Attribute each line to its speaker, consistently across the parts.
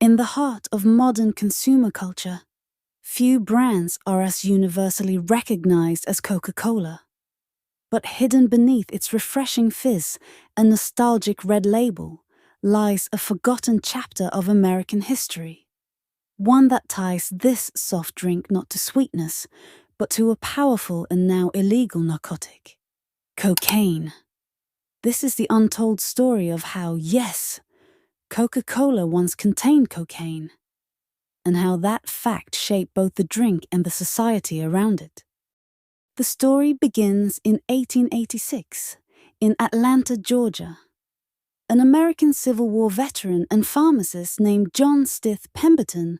Speaker 1: In the heart of modern consumer culture, few brands are as universally recognized as Coca-Cola. But hidden beneath its refreshing fizz and nostalgic red label lies a forgotten chapter of American history. One that ties this soft drink not to sweetness, but to a powerful and now illegal narcotic: cocaine. This is the untold story of how, yes, Coca-Cola once contained cocaine, and how that fact shaped both the drink and the society around it. The story begins in 1886, in Atlanta, Georgia. An American Civil War veteran and pharmacist named John Pemberton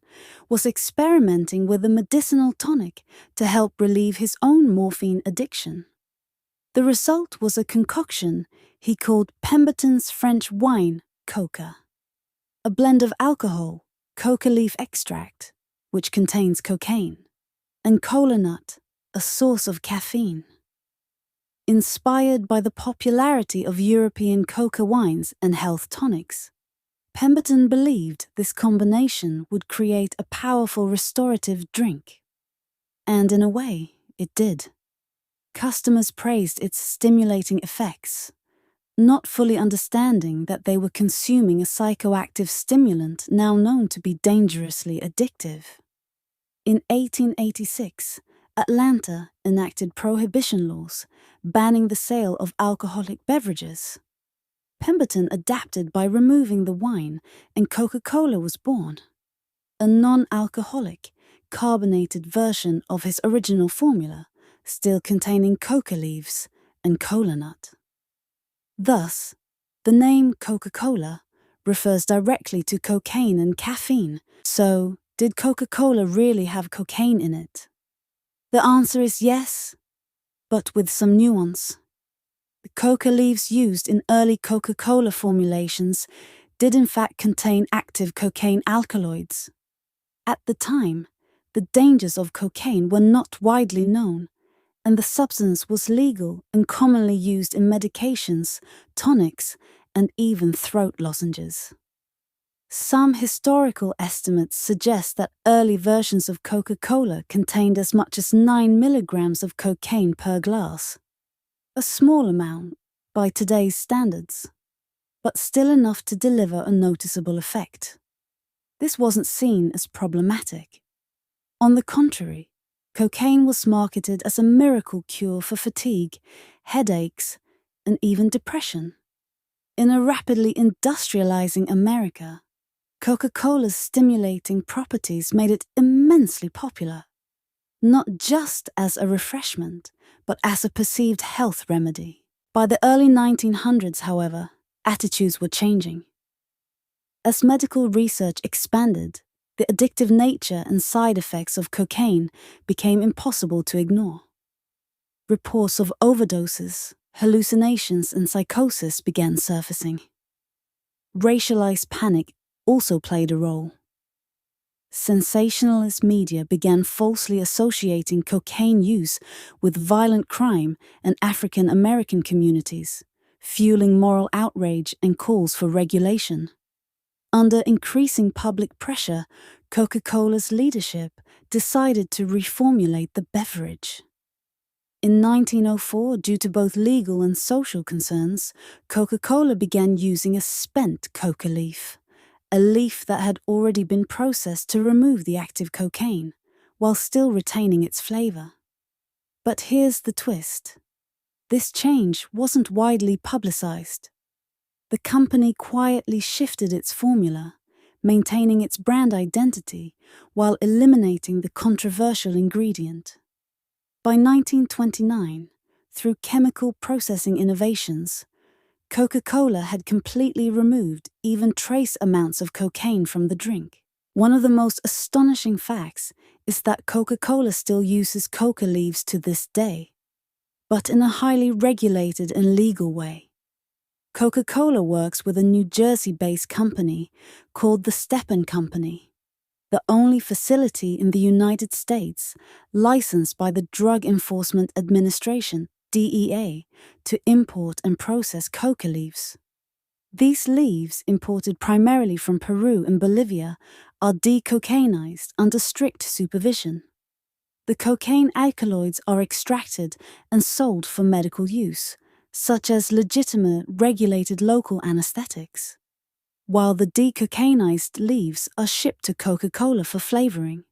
Speaker 1: was experimenting with a medicinal tonic to help relieve his own morphine addiction. The result was a concoction he called Pemberton's French wine, Coca, a blend of alcohol, coca leaf extract, which contains cocaine, and cola nut, a source of caffeine. Inspired by the popularity of European coca wines and health tonics, Pemberton believed this combination would create a powerful restorative drink. And in a way, it did. Customers praised its stimulating effects, not fully understanding that they were consuming a psychoactive stimulant now known to be dangerously addictive. In 1886, Atlanta enacted prohibition laws banning the sale of alcoholic beverages. Pemberton adapted by removing the wine, and Coca-Cola was born, a non-alcoholic, carbonated version of his original formula, still containing coca leaves and cola nut. Thus, the name Coca-Cola refers directly to cocaine and caffeine. So, did Coca-Cola really have cocaine in it? The answer is yes, but with some nuance. The coca leaves used in early Coca-Cola formulations did in fact contain active cocaine alkaloids. At the time, the dangers of cocaine were not widely known, and the substance was legal and commonly used in medications, tonics, and even throat lozenges. Some historical estimates suggest that early versions of Coca-Cola contained as much as 9 milligrams of cocaine per glass. A small amount by today's standards, but still enough to deliver a noticeable effect. This wasn't seen as problematic. On the contrary, cocaine was marketed as a miracle cure for fatigue, headaches, and even depression. In a rapidly industrializing America, Coca-Cola's stimulating properties made it immensely popular, not just as a refreshment, but as a perceived health remedy. By the early 1900s, however, attitudes were changing. As medical research expanded, the addictive nature and side effects of cocaine became impossible to ignore. Reports of overdoses, hallucinations, and psychosis began surfacing. Racialized panic also played a role. Sensationalist media began falsely associating cocaine use with violent crime and African American communities, fueling moral outrage and calls for regulation. Under increasing public pressure, Coca-Cola's leadership decided to reformulate the beverage. In 1904, due to both legal and social concerns, Coca-Cola began using a spent coca leaf, a leaf that had already been processed to remove the active cocaine, while still retaining its flavor. But here's the twist. This change wasn't widely publicized. The company quietly shifted its formula, maintaining its brand identity while eliminating the controversial ingredient. By 1929, through chemical processing innovations, Coca-Cola had completely removed even trace amounts of cocaine from the drink. One of the most astonishing facts is that Coca-Cola still uses coca leaves to this day, but in a highly regulated and legal way. Coca-Cola works with a New Jersey-based company called the Stepan Company, the only facility in the United States licensed by the Drug Enforcement Administration, DEA, to import and process coca leaves. These leaves, imported primarily from Peru and Bolivia, are decocainized under strict supervision. The cocaine alkaloids are extracted and sold for medical use, such as legitimate, regulated local anesthetics, while the decocainized leaves are shipped to Coca-Cola for flavoring.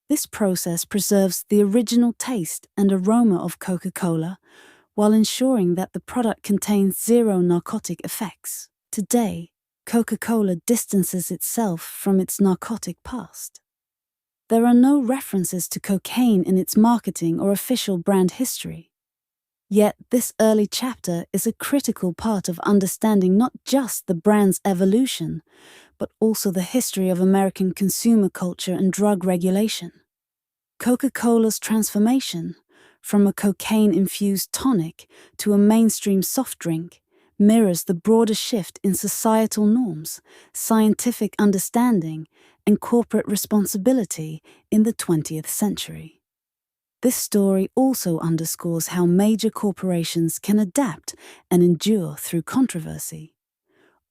Speaker 1: This process preserves the original taste and aroma of Coca-Cola while ensuring that the product contains zero narcotic effects. Today, Coca-Cola distances itself from its narcotic past. There are no references to cocaine in its marketing or official brand history. Yet, this early chapter is a critical part of understanding not just the brand's evolution, but also the history of American consumer culture and drug regulation. Coca-Cola's transformation, from a cocaine-infused tonic to a mainstream soft drink, mirrors the broader shift in societal norms, scientific understanding, and corporate responsibility in the 20th century. This story also underscores how major corporations can adapt and endure through controversy,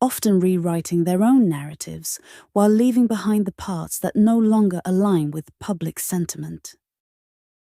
Speaker 1: often rewriting their own narratives while leaving behind the parts that no longer align with public sentiment.